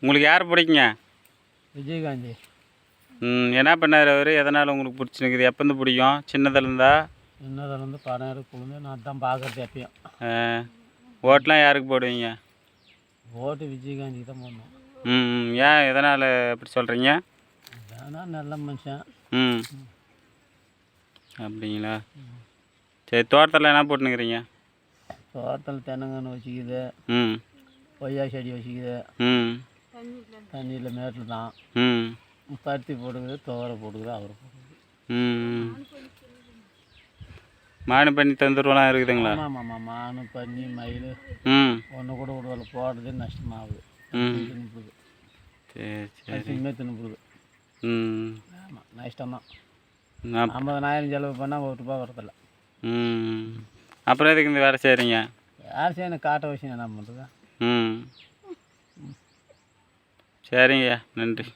உங்களுக்கு யார் பிடிக்குங்க? விஜயகாந்த். என்ன பண்ணார் அவர்? எதனால் உங்களுக்கு பிடிச்சிருக்குது? எப்போருந்து பிடிக்கும்? சின்னதுலேருந்தா? சின்னதுலேருந்து படம் எடுக்கணும்னு நான் தான் பார்க்குறது எப்பயும். ஓட்டெலாம் யாருக்கு போடுவீங்க? ஓட்டு விஜயகாந்திக்கு தான் போடணும். ஏன் எதனால் அப்படி சொல்கிறீங்க? ஏன்னா நல்ல மனுஷன். அப்படிங்களா? சரி, தோட்டத்தில் என்ன போட்டுனுக்கிறீங்க? தோட்டத்தில் தென்னங்கன்று வச்சுக்குது, கொய்யா செடி வச்சுக்குது, தண்ணியில் மேட்டில் தான். பருத்தி போட்டுக்குது, துவரை போட்டுக்குது, அவரை போட்டுக்குது. மானு பண்ணி தந்துருவலாம் இருக்குதுங்களா? ஆமாம், மானு பண்ணி மயில் ஒன்று கூட விடுதலை போடுறது நஷ்டமாகுது. தின்னுப்புடுது. சரி, சிம்மே தின்னுப்புடுது. ஆமாம், நஷ்டம்தான். 50,000 செலவு பண்ணால் ₹1 வரதில்ல. அப்புறம் எதுக்கு இந்த வேலை செய்கிறீங்க? வேலை செய்யணும், காட்ட வச்சு என்ன பண்ணுறது? சரிங்க, நன்றி.